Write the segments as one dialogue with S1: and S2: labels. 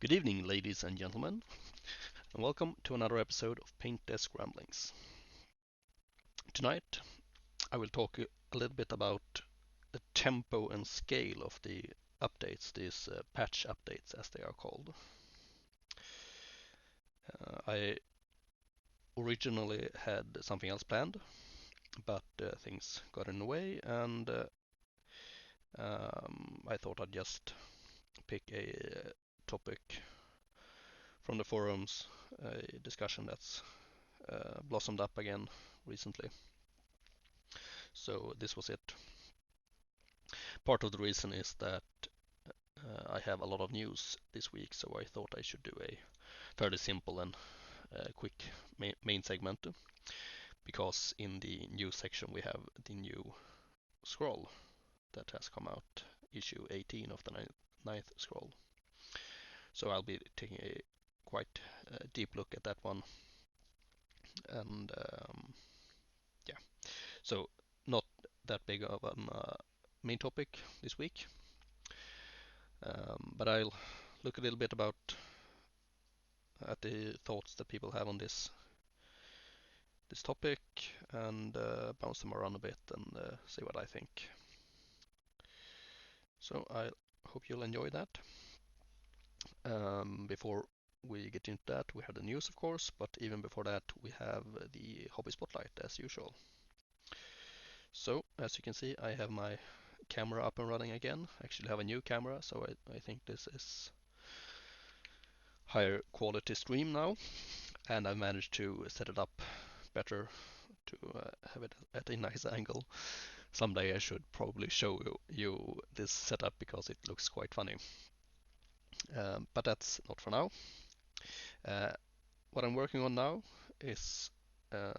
S1: Good evening, ladies and gentlemen, and welcome to another episode of Paint Desk Ramblings. Tonight, I will talk a little bit about the tempo and scale of the updates, these patch updates as they are called. I originally had something else planned, but things got in the way, and I thought I'd just pick a topic from the forums, a discussion that's blossomed up again recently. So this was it. Part of the reason is that I have a lot of news this week, so I thought I should do a fairly simple and quick main segment, because in the news section we have the new scroll that has come out, issue 18 of the ninth scroll. So I'll be taking a quite deep look at that one, and yeah, so not that big of a main topic this week, but I'll look a little bit about at the thoughts that people have on this topic, and bounce them around a bit and see what I think. So I hope you'll enjoy that. Before we get into that, we have the news, of course, but even before that, we have the hobby spotlight as usual. So as you can see, I have my camera up and running again. I actually have a new camera, so I think this is higher quality stream now, and I managed to set it up better to have it at a nice angle. Someday I should probably show you this setup because it looks quite funny. But that's not for now. Uh, what I'm working on now is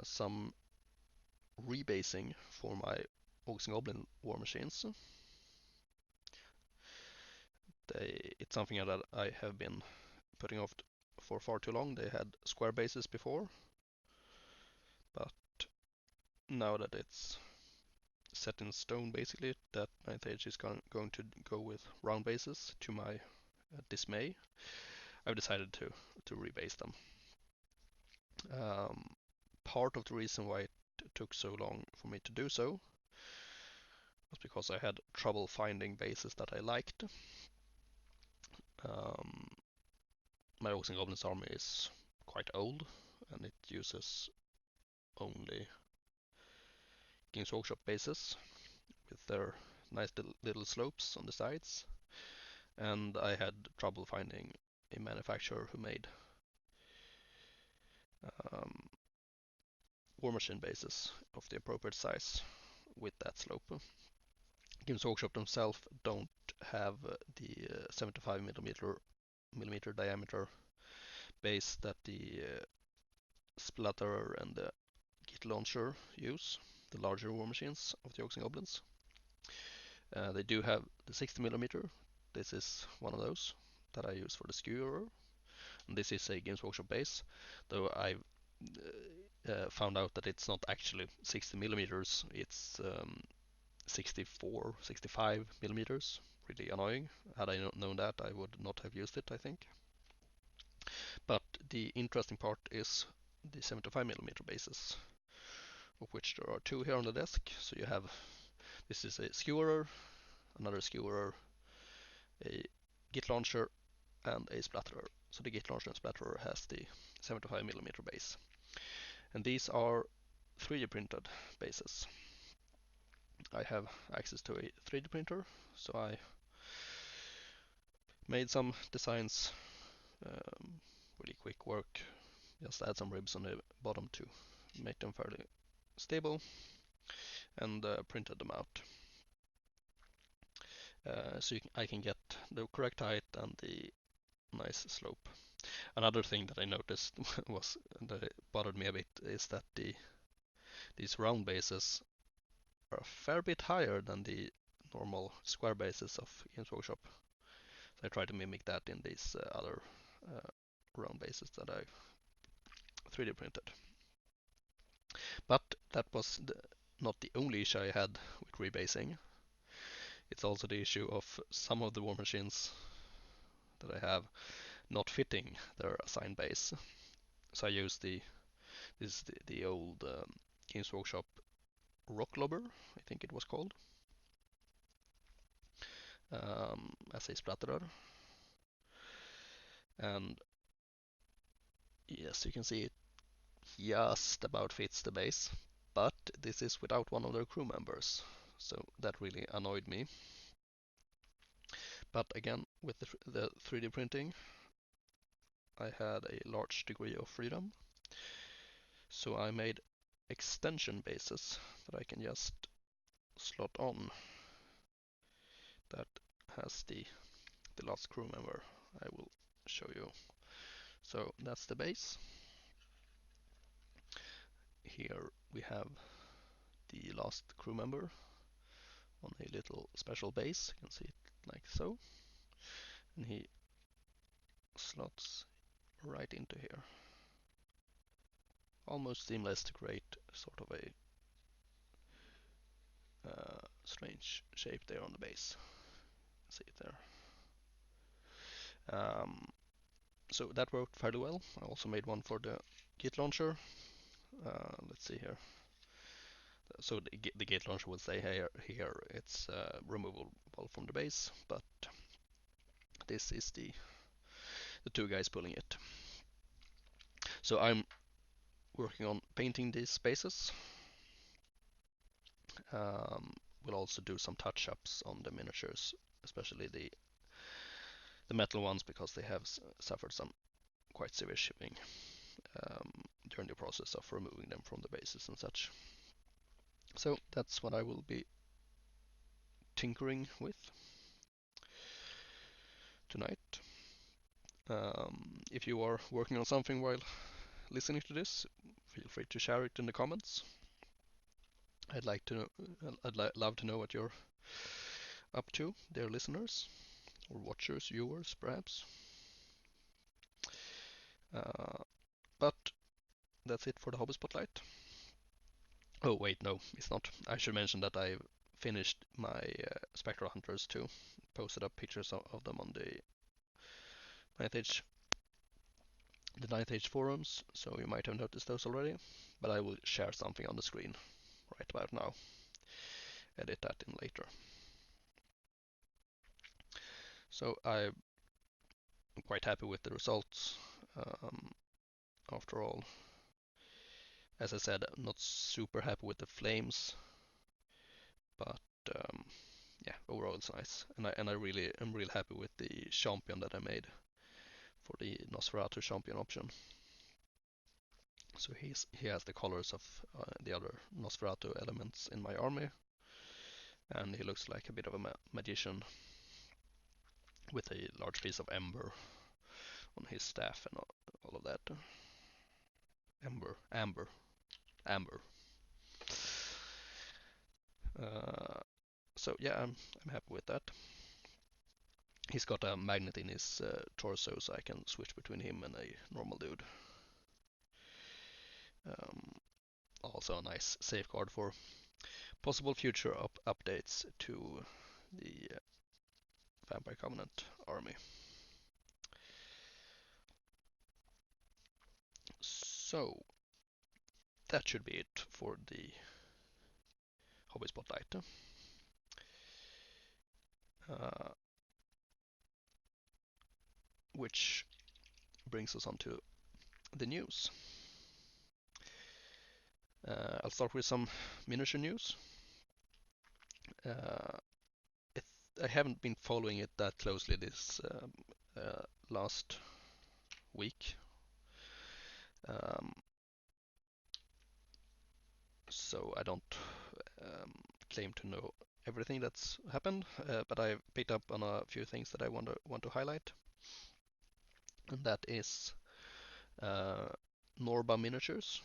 S1: some rebasing for my Orcs and Goblin War Machines. It's something that I have been putting off for far too long. They had square bases before, but now that it's set in stone basically, that 9th Age is going to go with round bases, to my dismay. I've decided to rebase them. Part of the reason why it took so long for me to do so was because I had trouble finding bases that I liked. My Orcs and Goblins army is quite old, and it uses only Games Workshop bases with their nice little slopes on the sides, and I had trouble finding a manufacturer who made war machine bases of the appropriate size with that slope. Games Workshop themselves don't have the 75 millimeter diameter base that the Splatterer and the Git Launcher use, the larger war machines of the Orcs and Goblins. They do have the 60 millimeter. This is one of those that I use for the skewer. And this is a Games Workshop base, though I've found out that it's not actually 60 millimeters, it's 64, 65 millimeters. Really annoying. Had I known that, I would not have used it, I think. But the interesting part is the 75 millimeter bases, of which there are two here on the desk. So you have, this is a skewerer, another skewerer, a Git launcher, and a splatterer. So the Git launcher and splatterer has the 75 millimeter base. And these are 3D printed bases. I have access to a 3D printer, so I made some designs, really quick work, just add some ribs on the bottom to make them fairly stable, and printed them out. So I can get the correct height and the nice slope. Another thing that I noticed was that it bothered me a bit is that these round bases are a fair bit higher than the normal square bases of Games Workshop. So I tried to mimic that in these other round bases that I 3D printed. But that was not the only issue I had with rebasing. It's also the issue of some of the war machines that I have not fitting their assigned base. So I used the old Games Workshop Rock Lobber, I think it was called, as a splatterer. And yes, you can see it just about fits the base, but this is without one of their crew members, so that really annoyed me. But again, with the 3D printing, I had a large degree of freedom, so I made extension bases that I can just slot on that has the last crew member. I will show you. So that's the base. Here we have the last crew member on a little special base. You can see it like so. And he slots right into here. Almost seamless to create sort of a strange shape there on the base. See it there. So that worked fairly well. I also made one for the Git launcher. Let's see here. So the Git launcher will say here it's removable from the base, but this is the two guys pulling it. So I'm working on painting these spaces. We'll also do some touch-ups on the miniatures, especially the metal ones, because they have suffered some quite severe shipping during the process of removing them from the bases and such. So that's what I will be tinkering with tonight. If you are working on something while listening to this, feel free to share it in the comments. I'd love to know what you're up to, dear listeners, or watchers, viewers, perhaps. But that's it for the Hobby Spotlight. Oh wait, no, it's not. I should mention that I've finished my Spectral Hunters too. Posted up pictures of them on the 9th Age forums, so you might have noticed those already. But I will share something on the screen right about now. Edit that in later. So I'm quite happy with the results. After all, as I said, I'm not super happy with the flames, but yeah, overall it's nice, and I really am real happy with the champion that I made for the Nosferatu champion option. So he has the colors of the other Nosferatu elements in my army, and he looks like a bit of a magician with a large piece of ember on his staff and all of that. Amber. So yeah, I'm happy with that. He's got a magnet in his torso, so I can switch between him and a normal dude. Also a nice safeguard for possible future updates to the Vampire Covenant army. So that should be it for the Hobby Spotlight. Which brings us on to the news. I'll start with some miniature news. I haven't been following it that closely this last week. So I don't claim to know everything that's happened, but I've picked up on a few things that I want to highlight. And that is Norba Miniatures.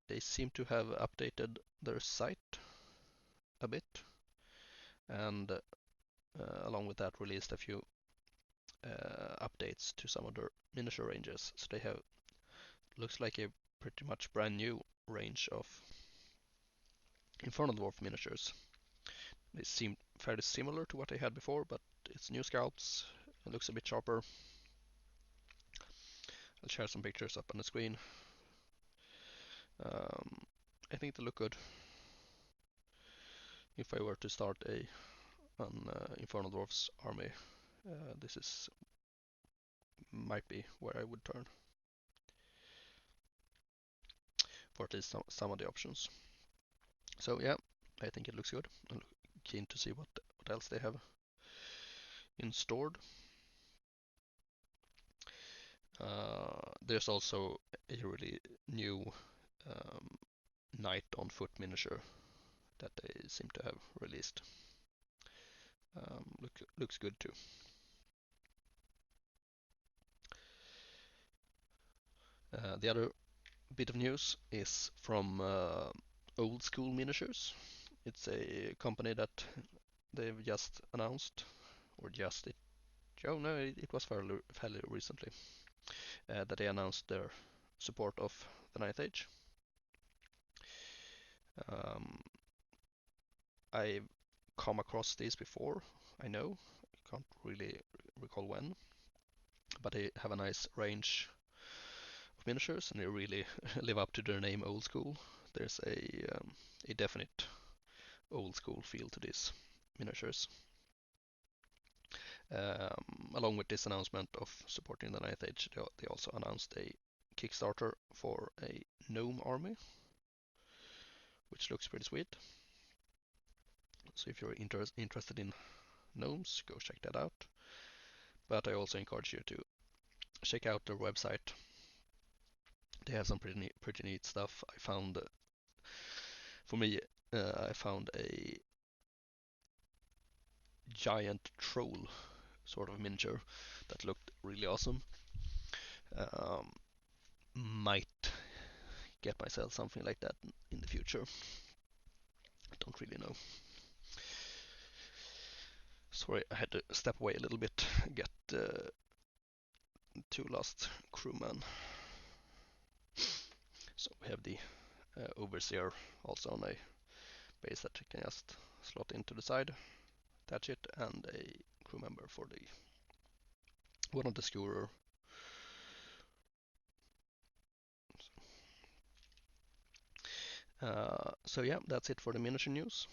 S1: They seem to have updated their site a bit, and along with that released a few updates to some of their miniature ranges. So they have, looks like a pretty much brand new range of Infernal Dwarf miniatures. They seem fairly similar to what they had before, but it's new scalps. It looks a bit sharper. I'll share some pictures up on the screen. I think they look good. If I were to start an Infernal Dwarf's army, this is might be where I would turn for at least some of the options. So yeah, I think it looks good. I'm keen to see what else they have in stored. There's also a really new Knight on Foot miniature that they seem to have released. Looks good too. The other bit of news is from Old School Miniatures. It's a company that they've just announced, or just it. Oh no, it was fairly recently that they announced their support of the Ninth Age. I've come across these before, I know. I can't really recall when, but they have a nice range of miniatures and they really live up to their name, Old School. There's a definite old school feel to these miniatures. Along with this announcement of supporting the Ninth Age, they also announced a Kickstarter for a Gnome Army, which looks pretty sweet. So if you're interested in gnomes, go check that out. But I also encourage you to check out their website. They have some pretty neat stuff. I found, for me, I found a giant troll sort of miniature that looked really awesome. Might get myself something like that in the future. I don't really know. Sorry, I had to step away a little bit, get two last crewmen. So we have the overseer also on a base that you can just slot into the side, attach it, and a crew member for the one of the skewer. So yeah, that's it for the miniature news.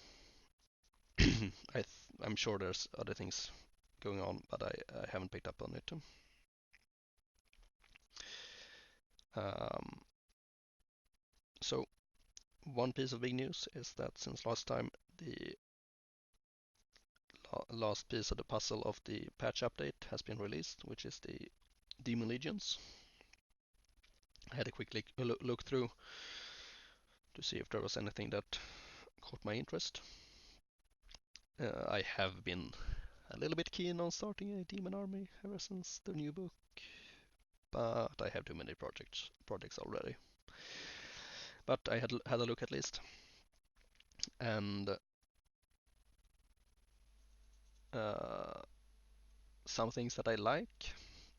S1: I'm sure there's other things going on, but I haven't picked up on it. So one piece of big news is that since last time, the last piece of the puzzle of the patch update has been released, which is the Demon Legions. I had a quick look through to see if there was anything that caught my interest. I have been a little bit keen on starting a demon army ever since the new book, but I have too many projects already. But I had a look at least, and some things that I like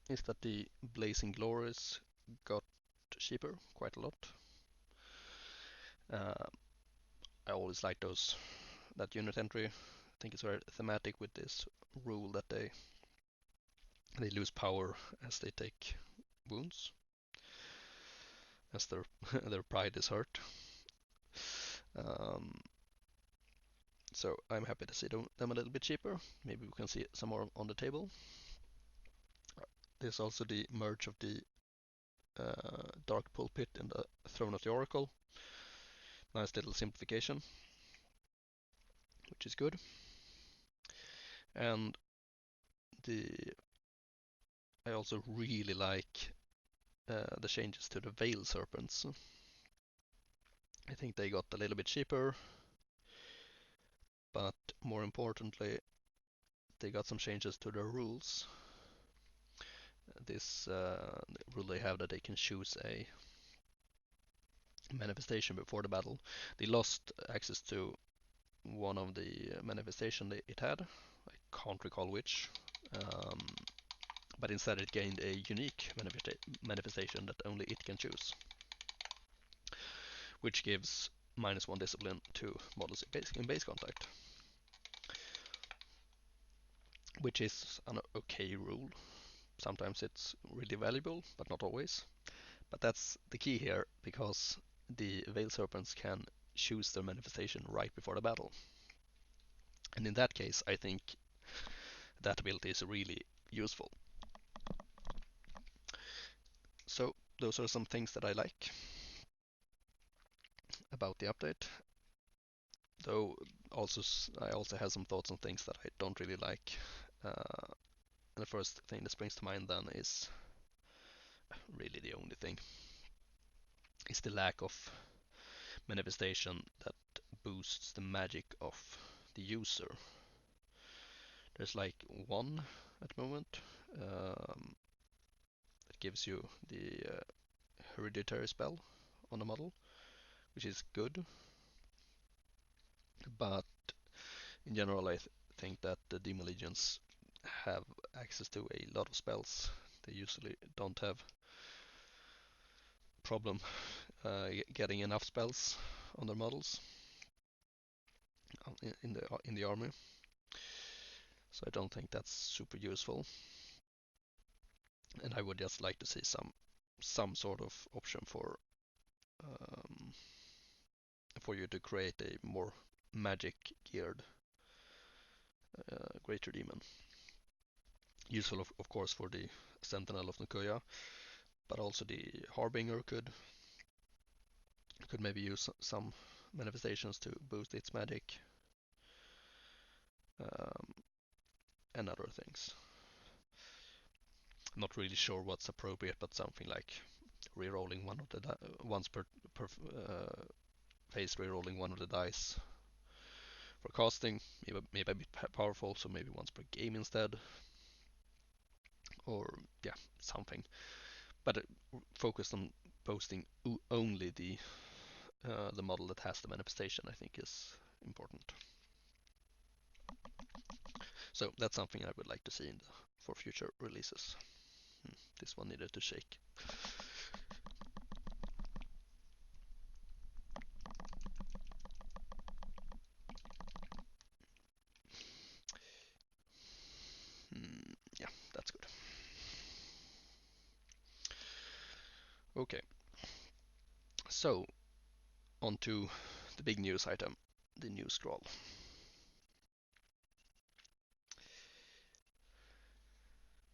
S1: is that the Blazing Glories got cheaper quite a lot. I always like that unit entry. I think it's very thematic with this rule that they lose power as they take wounds, as their their pride is hurt. So I'm happy to see them a little bit cheaper. Maybe we can see some more on the table. There's also the merge of the Dark Pulpit and the Throne of the Oracle. Nice little simplification, which is good. And I also really like the changes to the Veil Serpents. I think they got a little bit cheaper, but more importantly, they got some changes to their rules. This rule they have that they can choose a manifestation before the battle. They lost access to one of the manifestation it had. I can't recall which. But instead it gained a unique manifestation that only it can choose, which gives -1 discipline to models in base contact, which is an okay rule. Sometimes it's really valuable, but not always. But that's the key here, because the Veil Serpents can choose their manifestation right before the battle. And in that case, I think that ability is really useful. So those are some things that I like about the update. Though also I also have some thoughts on things that I don't really like. And the first thing that springs to mind then is really the only thing is the lack of manifestation that boosts the magic of the user. There's like one at the moment that gives you the hereditary spell on the model, which is good, but in general I think that the Demon Legions have access to a lot of spells. They usually don't have problem getting enough spells on their models in the army. So I don't think that's super useful, and I would just like to see some sort of option um, for you to create a more magic geared greater demon. Useful of course for the Sentinel of Nicoya, but also the Harbinger could maybe use some manifestations to boost its magic, um, and other things. Not really sure what's appropriate, but something like re-rolling one of the once per phase, re-rolling one of the dice for casting, maybe a bit powerful, so maybe once per game instead, or yeah, something. But focused on boosting only the model that has the manifestation, I think is important. So that's something I would like to see for future releases. This one needed to shake. Yeah, that's good. Okay, so on to the big news item, the new scroll.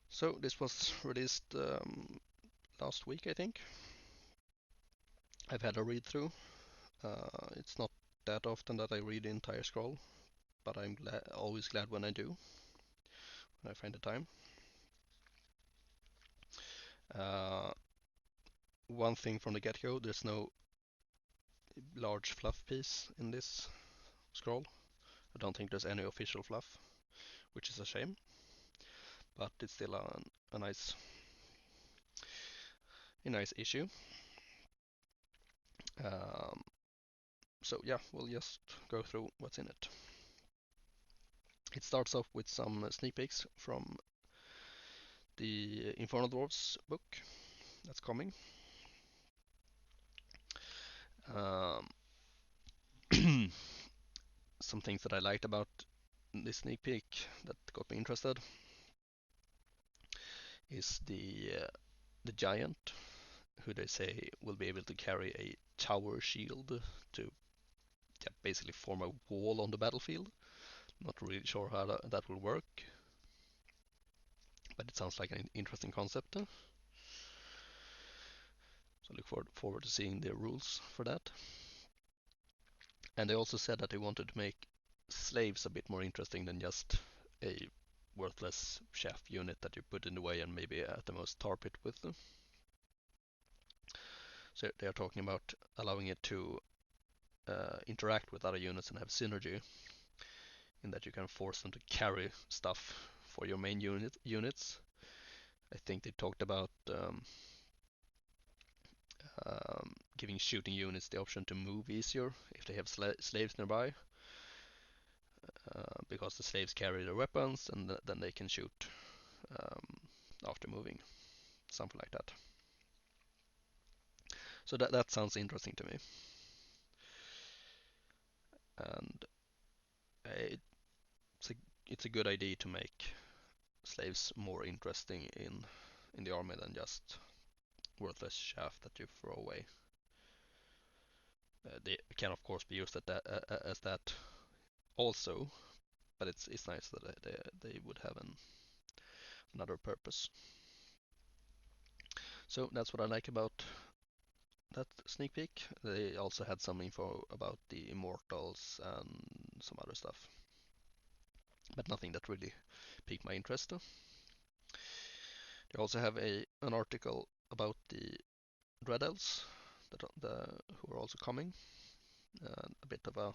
S1: So this was released last week, I think. I've had a read through. It's not that often that I read the entire scroll, but I'm always glad when I do, when I find the time. Uh, One thing from the get-go, there's no large fluff piece in this scroll. I don't think there's any official fluff, which is a shame, but it's still a nice issue. Um, so yeah, we'll just go through what's in it. It starts off with some sneak peeks from the Infernal Dwarfs book that's coming. Um, some things that I liked about this sneak peek that got me interested is the giant, who they say will be able to carry a tower shield to basically form a wall on the battlefield. Not really sure how that will work, but it sounds like an interesting concept. So look forward to seeing the rules for that. And they also said that they wanted to make slaves a bit more interesting than just a worthless chef unit that you put in the way and maybe at the most tar pit with them. So they are talking about allowing it to interact with other units and have synergy, in that you can force them to carry stuff for your main units. I think they talked about giving shooting units the option to move easier if they have slaves nearby, because the slaves carry their weapons and then they can shoot um, after moving, something like that. So that sounds interesting to me, and it's a it's a good idea to make slaves more interesting in the army than just worthless chaff that you throw away. They can of course be used as that also, but it's nice that they would have another purpose. So that's what I like about that sneak peek. They also had some info about the Immortals and some other stuff, but nothing that really piqued my interest. They also have an article about the Dread Elves who are also coming. A bit of an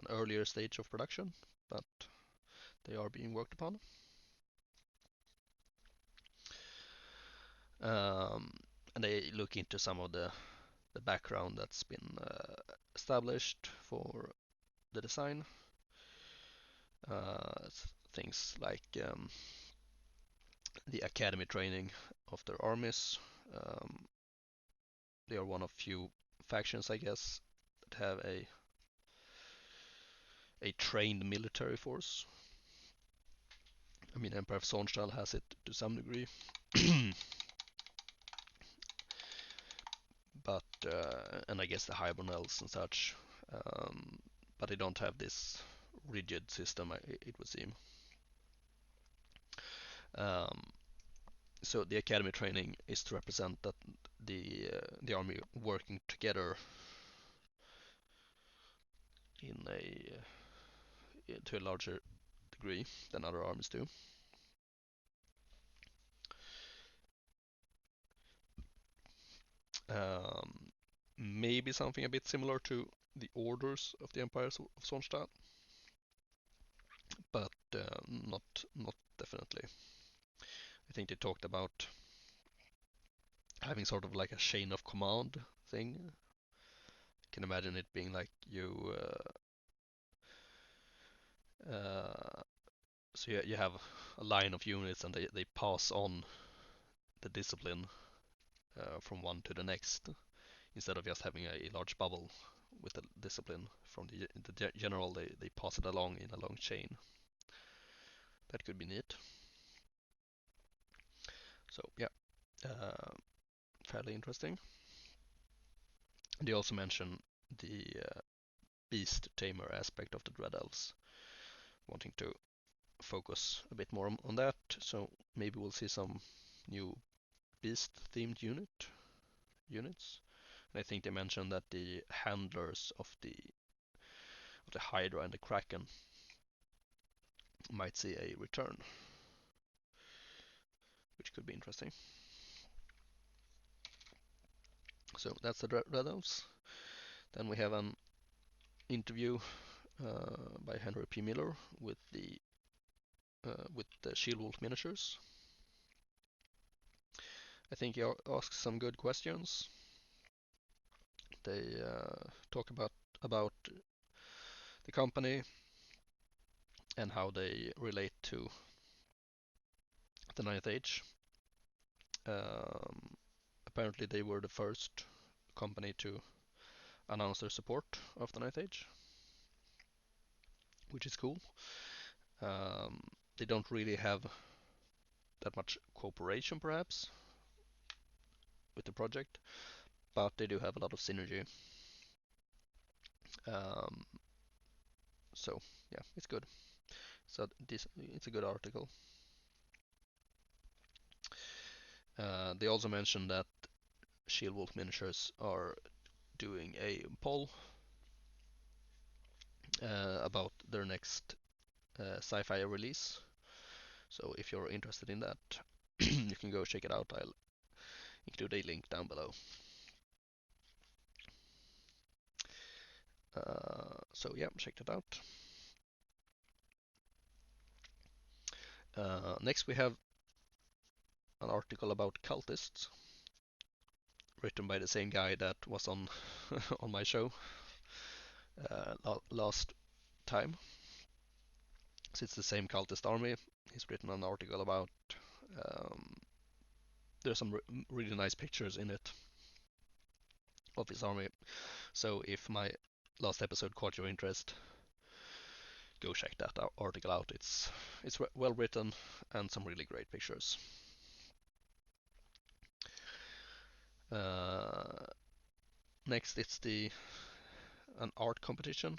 S1: earlier stage of production, but they are being worked upon. And they look into some of the background that's been established for the design. Things like the academy training of their armies. Um, they are one of few factions, I guess, that have a trained military force. I mean, Empire of Zornstall has it to some degree, but and I guess the Hibernals and such, but they don't have this rigid system. It would seem. Um, so the academy training is to represent that the army working together in to a larger degree than other armies do. Um, Maybe something a bit similar to the orders of the Empire of Zornstall, but not definitely. I think they talked about having sort of like a chain of command thing. I can imagine it being like so you have a line of units and they pass on the discipline from one to the next instead of just having a large bubble with the discipline from the general. They pass it along in a long chain. That could be neat. So yeah, uh, fairly interesting. They also mention the beast tamer aspect of the Dread Elves, wanting to focus a bit more on that. So maybe we'll see some new beast themed units. And I think they mentioned that the handlers of the Hydra and the Kraken might see a return, which could be interesting. So that's the Red Elves. Then we have an interview by Henry P. Miller with the Shield Wolf miniatures. I think he asks some good questions. They talk about the company and how they relate to the Ninth Age. Um, Apparently, they were the first company to announce their support of the Ninth Age, which is cool. Um, they don't really have that much cooperation, perhaps, with the project, but they do have a lot of synergy. Um, so yeah, it's good. So it's a good article. They also mentioned that Shield Wolf Miniatures are doing a poll about their next sci-fi release. So if you're interested in that, you can go check it out. I'll include a link down below. So yeah, check that out. Next we have an article about cultists, written by the same guy that was on on my show last time. So it's the same cultist army. He's written an article about. Um, there's some really nice pictures in it of his army. So if my last episode caught your interest, go check that article out. It's well written and some really great pictures. Next, it's an art competition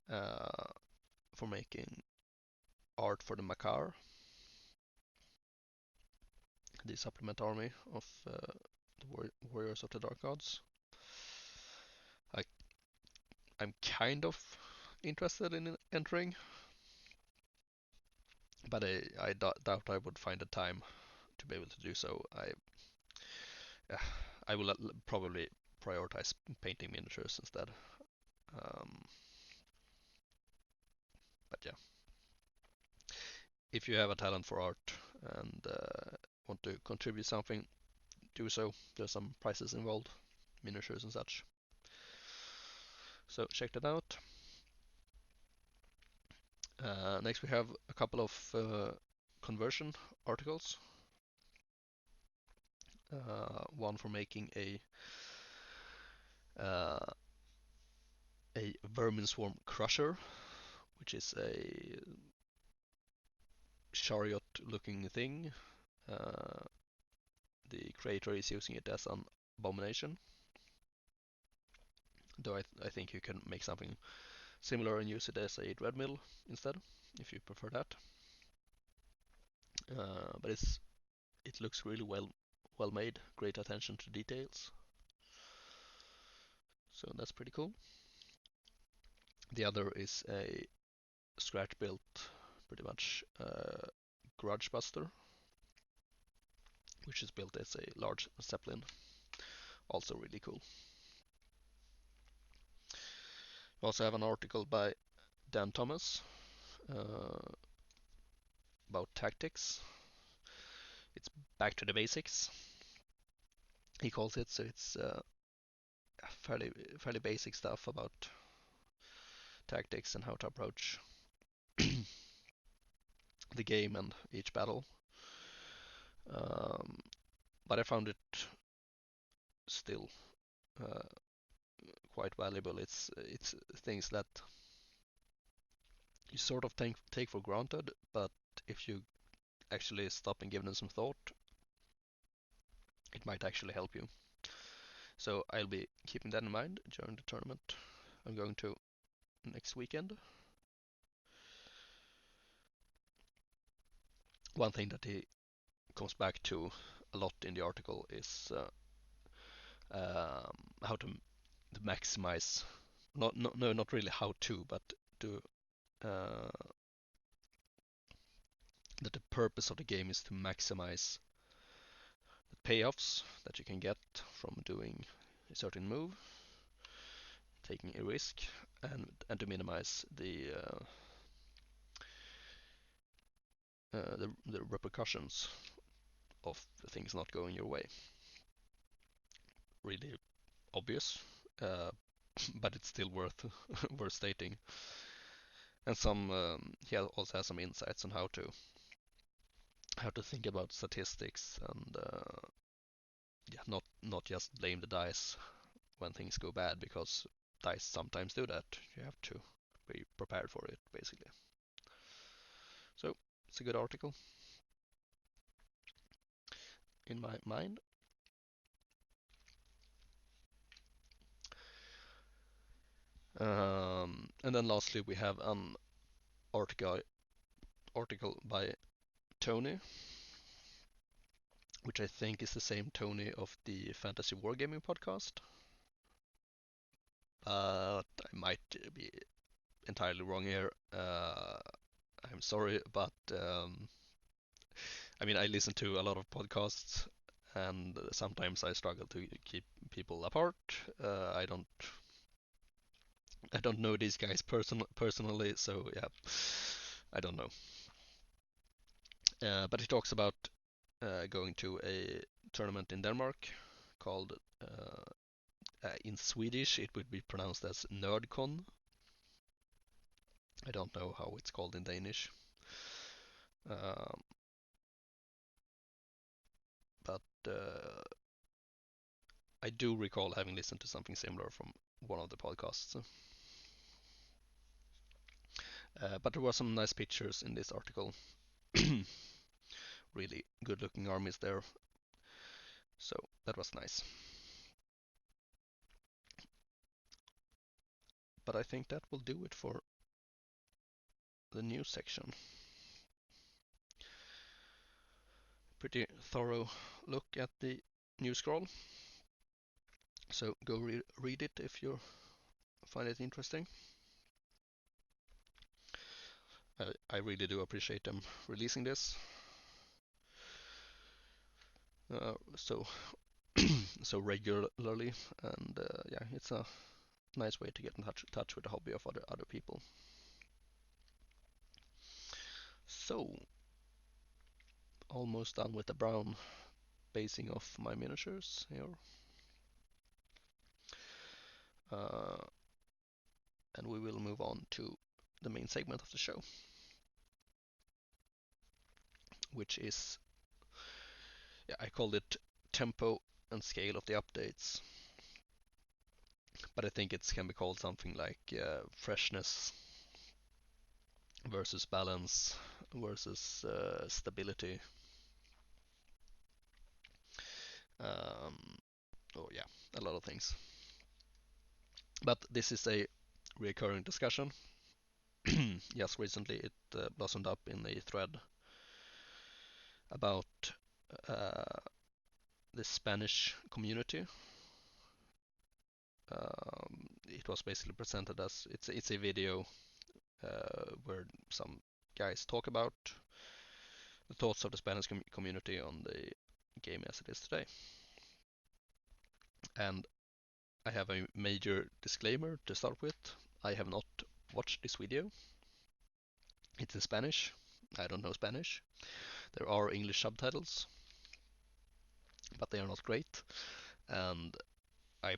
S1: for making art for the Makar, the supplement army of the Warriors of the Dark Gods. I'm kind of interested in entering, but I doubt I would find the time to be able to do so. I will probably prioritize painting miniatures instead. Um, but yeah, if you have a talent for art and want to contribute something, do so. There's some prizes involved, miniatures and such. So check that out. Next we have a couple of conversion articles. One for making uh, a vermin swarm crusher, which is a chariot looking thing. Uh, the creator is using it as an abomination, though I think you can make something similar and use it as a dreadmill instead, if you prefer that. But it looks really well made, great attention to details. So that's pretty cool. The other is a scratch built, pretty much Grudge Buster, which is built as a large zeppelin. Also really cool. We also have an article by Dan Thomas about tactics. It's back to the basics, he calls it. So it's fairly basic stuff about tactics and how to approach the game and each battle. Um, but I found it still uh, quite valuable. It's things that you sort of take for granted, but if you actually stop and give them some thought, it might actually help you. So I'll be keeping that in mind during the tournament I'm going to next weekend. One thing that he comes back to a lot in the article is how to maximize, not really how to, but to that the purpose of the game is to maximize the payoffs that you can get from doing a certain move, taking a risk, and to minimize the repercussions of the things not going your way. Really obvious, uh, but it's still worth worth stating. And he also has some insights on how to think about statistics and yeah, not just blame the dice when things go bad, because dice sometimes do that. You have to be prepared for it, basically. So it's a good article in my mind. And then lastly, we have an article by Tony, which I think is the same Tony of the Fantasy Wargaming podcast. But I might be entirely wrong here. I'm sorry, but I mean, I listen to a lot of podcasts, and sometimes I struggle to keep people apart. I don't know these guys personally, so yeah, I don't know. But he talks about going to a tournament in Denmark called, in Swedish, it would be pronounced as Nerdcon. I don't know how it's called in Danish. Um, but I do recall having listened to something similar from one of the podcasts. But there were some nice pictures in this article. Really good looking armies there. So that was nice. But I think that will do it for the news section. Pretty thorough look at the news scroll. So go read it if you find it interesting. I really do appreciate them releasing this. So so regularly, and yeah, it's a nice way to get in touch with the hobby of other people. So almost done with the brown basing of my miniatures here. And we will move on to the main segment of the show, which is, yeah, I called it tempo and scale of the updates, but I think it can be called something like freshness versus balance versus stability. Oh yeah, a lot of things. But this is a recurring discussion. Yes, recently it blossomed up in a thread about uh, the Spanish community. It was basically presented as it's a video where some guys talk about the thoughts of the Spanish community on the game as it is today. And I have a major disclaimer to start with. I have not watched this video. It's in Spanish. I don't know Spanish. There are English subtitles, but they are not great. And I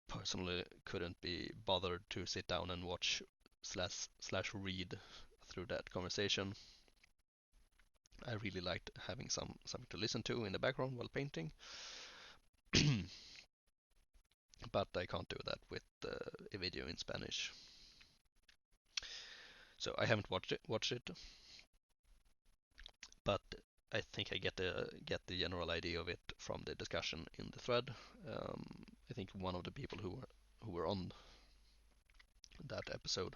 S1: personally couldn't be bothered to sit down and watch slash read through that conversation. I really liked having something to listen to in the background while painting. But I can't do that with a video in Spanish. So I haven't watched it, but I think I get the general idea of it from the discussion in the thread. I think one of the people who were on that episode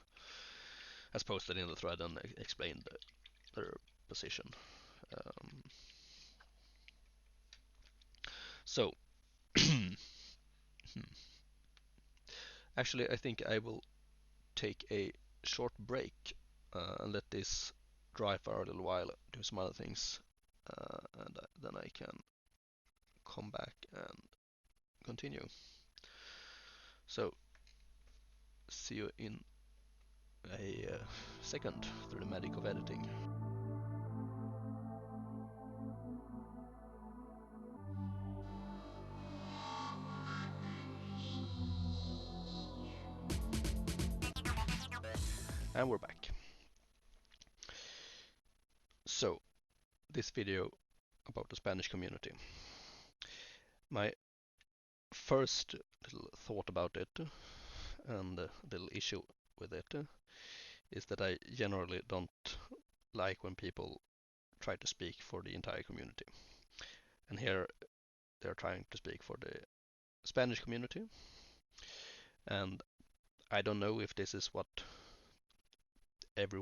S1: has posted in the thread and explained their position. Um, so actually, I think I will take a short break and let this dry for a little while, do some other things, and then I can come back and continue. So, see you in a second through the magic of editing. And we're back. So, this video about the Spanish community. My first little thought about it and a little issue with it is that I generally don't like when people try to speak for the entire community. And here they're trying to speak for the Spanish community. And I don't know if this is what every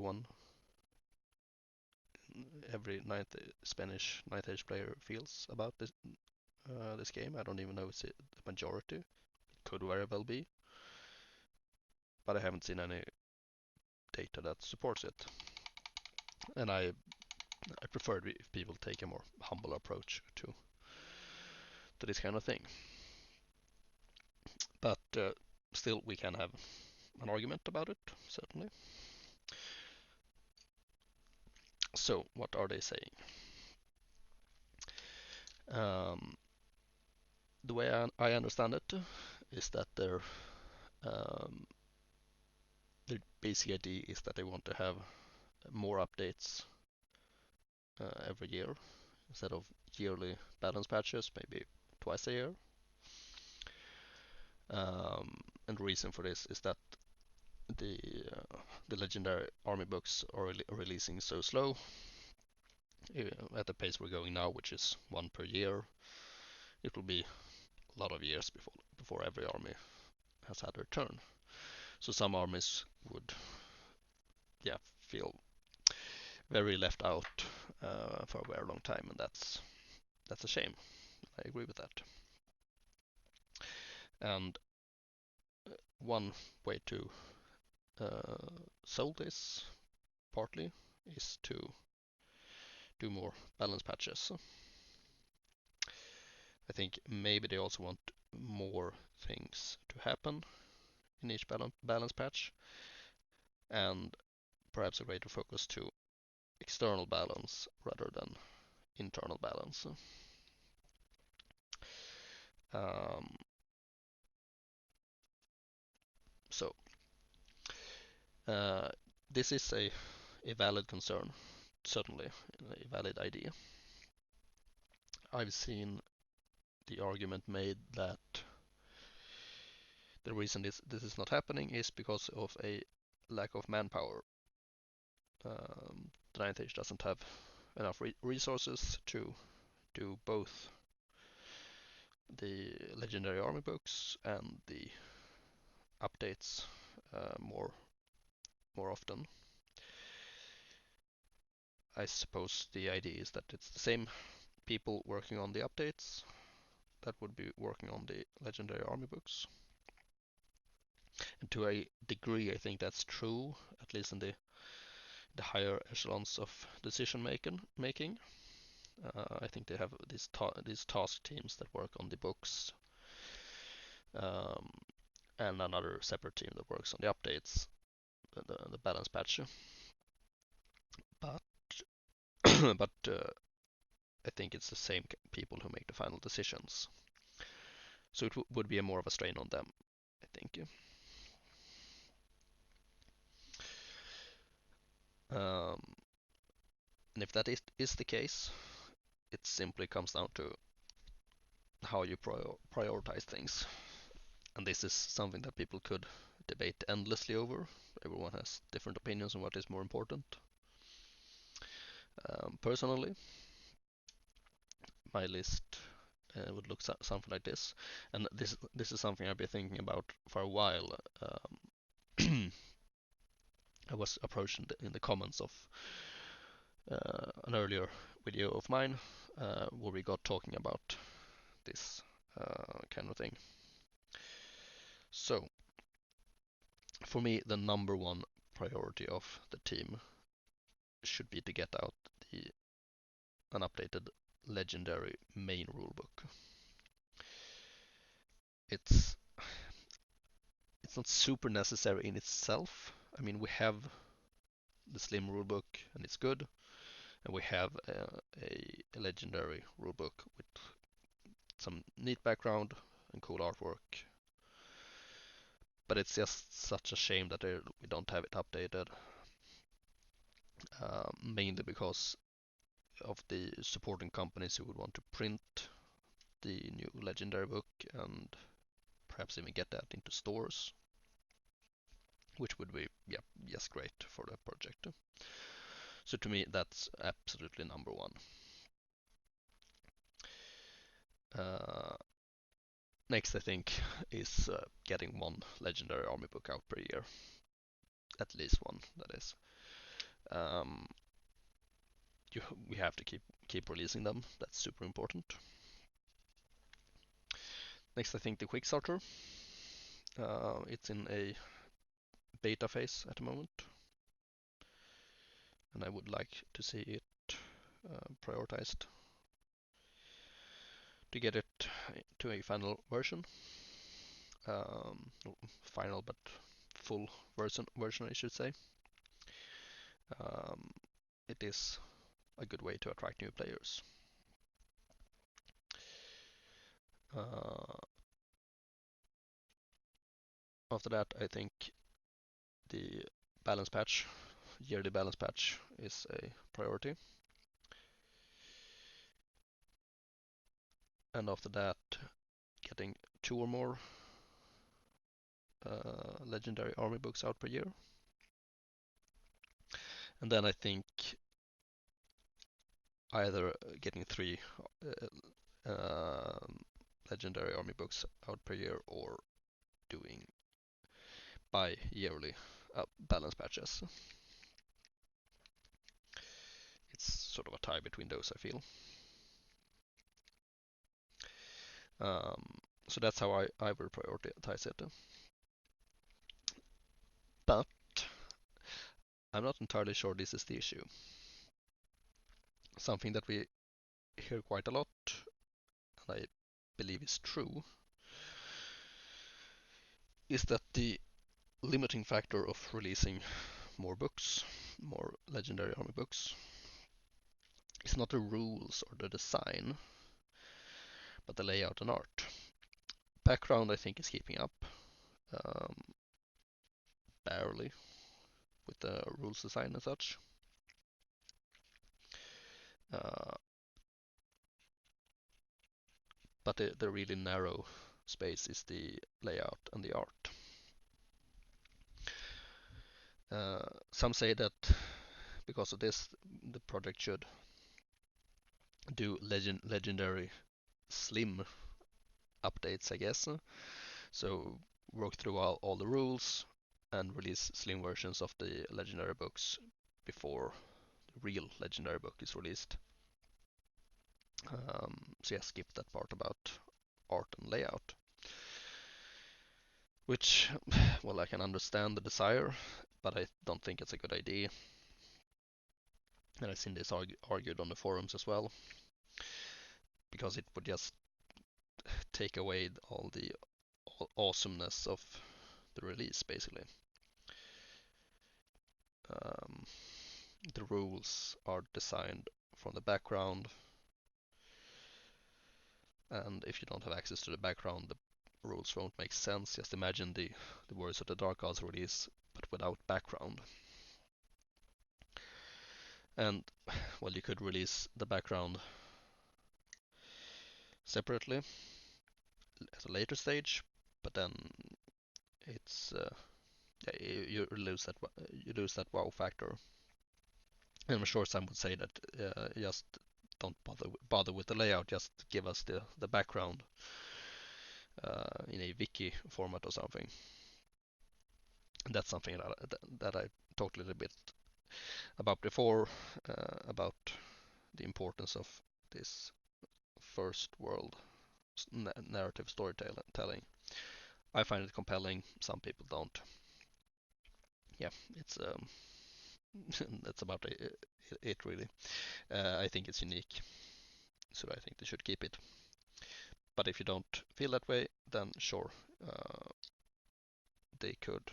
S1: Spanish ninth age player feels about this game. I don't even know if it's the majority. It could very well be, but I haven't seen any data that supports it. And I prefer if people take a more humble approach to this kind of thing. But still, we can have an argument about it, certainly. So, what are they saying? The way I understand it is that um, their basic idea is that they want to have more updates every year instead of yearly balance patches, maybe twice a year. And the reason for this is that the the legendary army books are releasing so slow at the pace we're going now, which is one per year. It will be a lot of years before every army has had their turn. So some armies would, yeah, feel very left out for a very long time, and that's a shame. I agree with that. And one way to solve this partly is to do more balance patches. I think maybe they also want more things to happen in each balance patch, and perhaps a greater focus to external balance rather than internal balance. Um, so uh, this is a valid concern, certainly a valid idea. I've seen the argument made that the reason this is not happening is because of a lack of manpower. The Ninth Age doesn't have enough resources to do both the legendary army books and the updates more often. I suppose the idea is that it's the same people working on the updates that would be working on the legendary army books. And to a degree, I think that's true, at least in the higher echelons of decision making. I think they have these task teams that work on the books, um, and another separate team that works on the updates, the balance patch. But but I think it's the same people who make the final decisions. So it would be more of a strain on them, I think. Um, and if that is the case, it simply comes down to how you prioritize things. And this is something that people could debate endlessly over. Everyone has different opinions on what is more important. Personally, my list would look something like this, and this is something I've been thinking about for a while. I was approached in the comments of an earlier video of mine where we got talking about this kind of thing. So, for me, the number one priority of the team should be to get out an updated legendary main rulebook. It's it's not super necessary in itself. I mean, we have the slim rulebook and it's good, and we have a legendary rulebook with some neat background and cool artwork. But it's just such a shame that we don't have it updated, mainly because of the supporting companies who would want to print the new legendary book and perhaps even get that into stores, which would be, yeah, yes, great for the project. So to me, that's absolutely number one. Uh, Next, I think, is getting one legendary army book out per year, at least one. That is, um, we have to keep releasing them. That's super important. Next, I think the Quickstarter. It's in a beta phase at the moment, and I would like to see it prioritized to get it to a final version. Final but full version, I should say. Um, it is a good way to attract new players. Uh, After that, I think the balance patch, yearly balance patch, is a priority. And after that, getting two or more legendary army books out per year. And then I think either getting 3 legendary army books out per year or doing bi-yearly balance patches. It's sort of a tie between those, I feel. So that's how I will prioritize it. But I'm not entirely sure this is the issue. Something that we hear quite a lot, and I believe is true, is that the limiting factor of releasing more books, more legendary army books, is not the rules or the design, but the layout and art. Background, I think, is keeping up, um, barely, with the rules design and such. Uh, but the really narrow space is the layout and the art. Some say that because of this, the project should do legendary slim updates, I guess. So work through all the rules and release slim versions of the legendary books before the real legendary book is released. So yeah, skip that part about art and layout. Which, well, I can understand the desire, but I don't think it's a good idea. And I've seen this argued on the forums as well, because it would just take away all the awesomeness of the release, basically. Um, the rules are designed from the background, and if you don't have access to the background, the rules won't make sense. Just imagine the Warriors of the Dark Gods release, but without background. And, well, you could release the background separately at a later stage, but then it's yeah, you lose that wow factor. And I'm sure some would say that just don't bother with the layout, just give us the background in a wiki format or something. And that's something that I talked a little bit about before, about the importance of this first world narrative storytelling. I find it compelling. Some people don't. Yeah, it's that's about it really. I think it's unique, so I think they should keep it. But if you don't feel that way, then sure, they could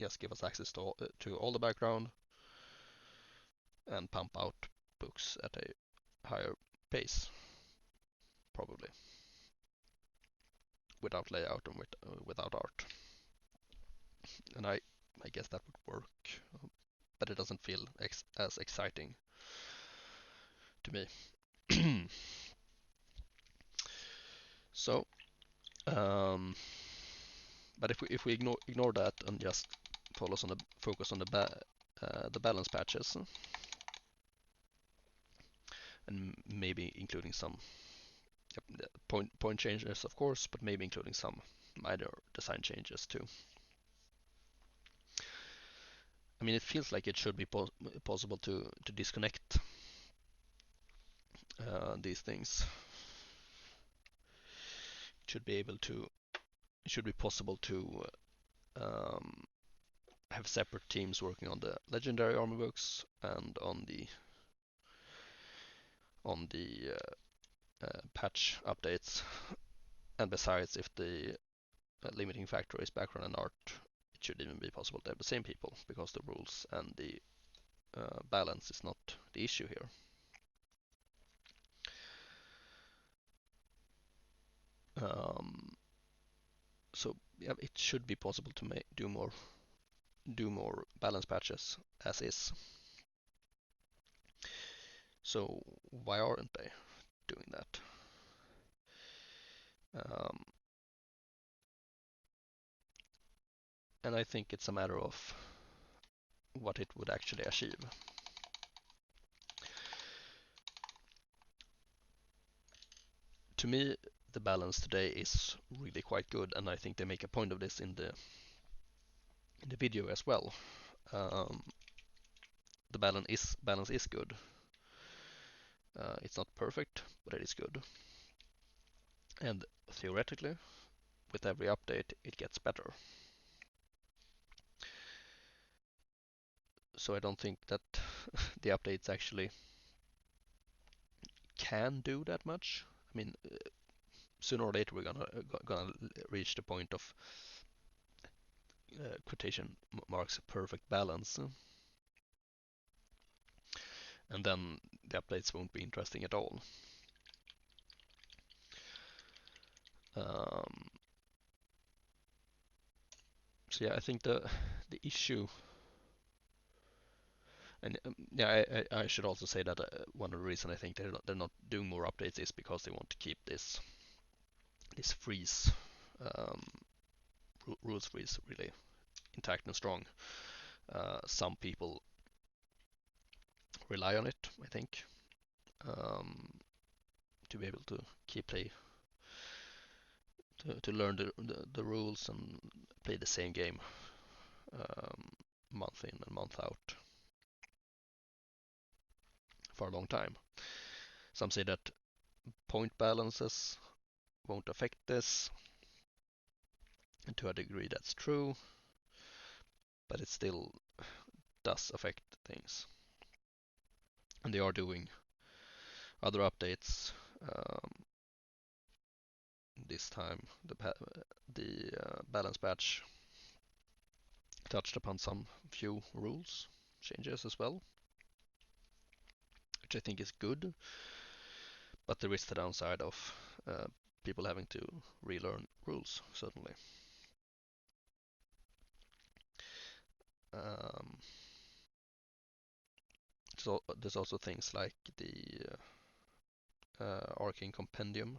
S1: just give us access to all the background and pump out books at a higher pace, probably, without layout and without art. And I guess that would work, but it doesn't feel as exciting to me. So, but if we ignore that and just focus on the balance patches, and maybe including some point changes, of course, but maybe including some minor design changes too. I mean, it feels like it should be possible to disconnect these things. It should be possible to have separate teams working on the legendary army books and on the patch updates. And besides, if the limiting factor is background and art, it should even be possible to have the same people, because the rules and the balance is not the issue here. So yeah, it should be possible to do more balance patches as is. So why aren't they doing that? Um, and I think it's a matter of what it would actually achieve. To me, the balance today is really quite good, and I think they make a point of this in the video as well. Um, the balance is good. It's not perfect, but it is good. And theoretically, with every update, it gets better. So I don't think that the updates actually can do that much. I mean, sooner or later we're gonna reach the point of quotation marks perfect balance, and then the updates won't be interesting at all. Um, so yeah, I think the issue, and yeah, I should also say that one of the reasons I think they're not doing more updates is because they want to keep this freeze, um, rules freeze really intact and strong. Some people rely on it, I think, um, to be able to keep play, to learn the rules and play the same game um, month in and month out for a long time. Some say that point balances won't affect this, and to a degree that's true, but it still does affect things. And they are doing other updates. This time, the balance patch touched upon some few rules changes as well, which I think is good, but there is the downside of uh, people having to relearn rules, certainly. Um, so there's also things like the Arcane Compendium.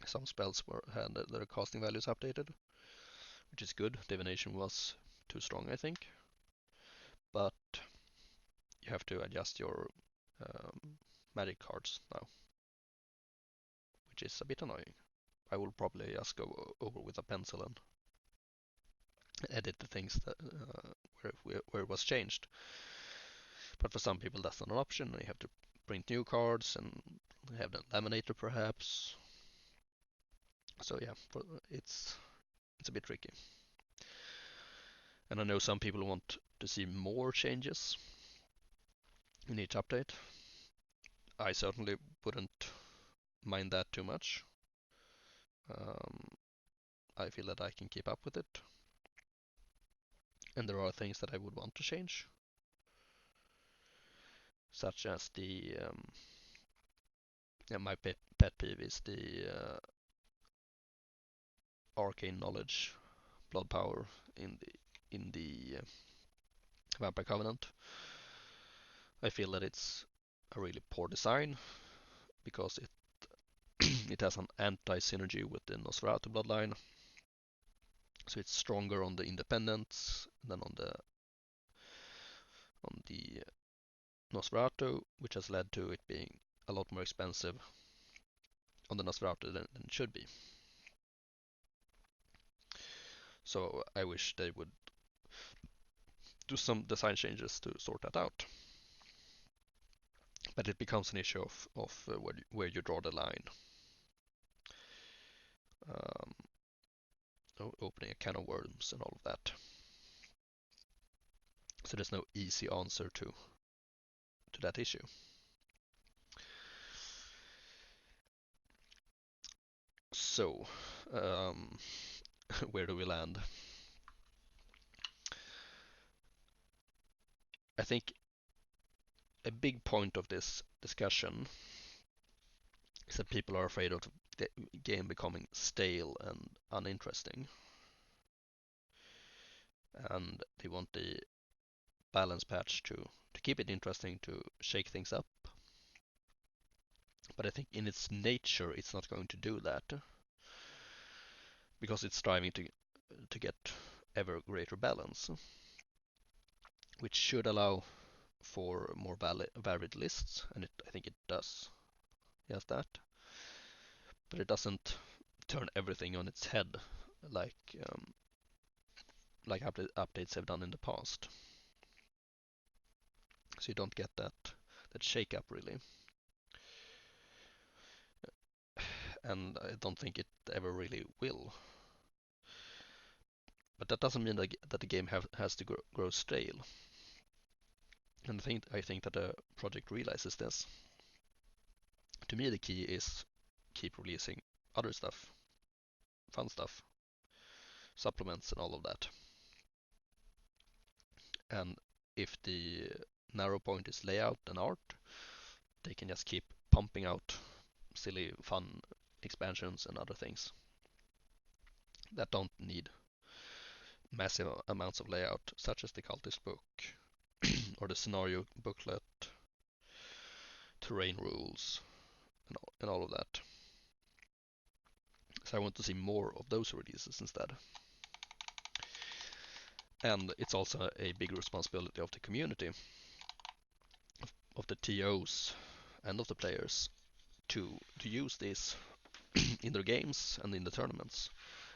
S1: Some spells had their casting values updated, which is good. Divination was too strong, I think, but you have to adjust your magic cards now, which is a bit annoying. I will probably just go over with a pencil and edit the things that where it was changed. But for some people, that's not an option. They have to print new cards and have them laminated, perhaps. So yeah, it's a bit tricky. And I know some people want to see more changes in each update. I certainly wouldn't mind that too much. Um, I feel that I can keep up with it, and there are things that I would want to change, such as the yeah, my pet peeve is the arcane knowledge, blood power in the Vampire Covenant. I feel that it's a really poor design because it has an anti-synergy with the Nosferatu bloodline, so it's stronger on the independents than on the Nosferatu, which has led to it being a lot more expensive on the Nosferatu than it should be. So I wish they would do some design changes to sort that out. But it becomes an issue of where you draw the line. Um, Opening a can of worms and all of that. So there's no easy answer to that issue. So, where do we land? I think a big point of this discussion is that people are afraid of the game becoming stale and uninteresting, and they want the balance patch to keep it interesting, to shake things up. But I think in its nature, it's not going to do that because it's striving to to get ever greater balance, which should allow for more varied lists, and I think it does. Yes, that, but it doesn't turn everything on its head like updates have done in the past. So you don't get that shake up really, and I don't think it ever really will. But that doesn't mean that the game has to grow stale. And I think that the project realizes this. To me, the key is keep releasing other stuff, fun stuff, supplements, and all of that. And if the narrow point is layout and art, they can just keep pumping out silly, fun expansions and other things that don't need massive amounts of layout, such as the Cultist book or the scenario booklet, terrain rules, and all of that. So I want to see more of those releases instead. And it's also a big responsibility of the community, of the TOs and of the players to use these in their games and in the tournaments,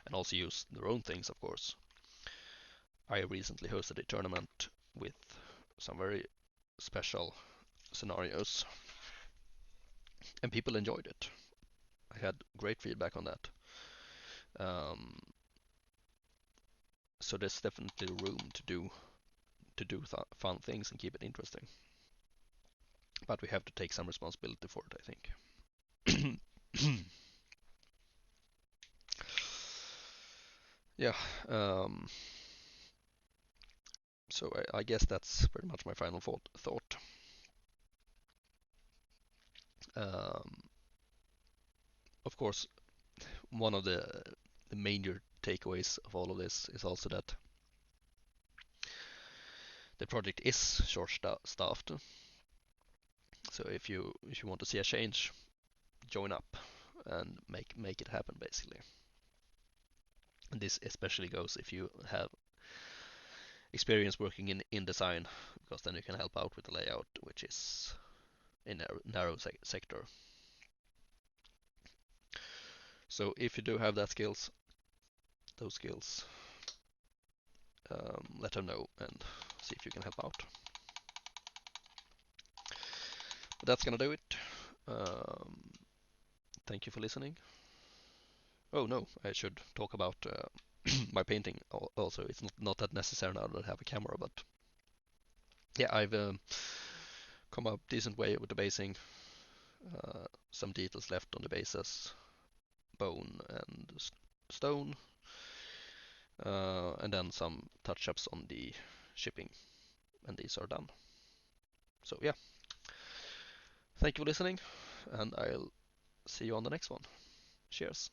S1: and also use their own things, of course. I recently hosted a tournament with some very special scenarios, and people enjoyed it. I had great feedback on that. Um, so there's definitely room to do fun things and keep it interesting. But we have to take some responsibility for it, I think. Yeah. So I guess that's pretty much my final thought. Um, of course, one of the major takeaways of all of this is also that the project is short-staffed. So if you want to see a change, join up and make it happen, basically. And this especially goes if you have experience working in design, because then you can help out with the layout, which is a narrow sector. So if you do have those skills, let them know and see if you can help out. But that's gonna do it. Thank you for listening. Oh no, I should talk about my painting also. It's not that necessary now that I have a camera, but yeah, I've come up decent way with the basing. Some details left on the bases, bone and stone, and then some touch-ups on the shipping, and these are done. So yeah, thank you for listening, and I'll see you on the next one. Cheers.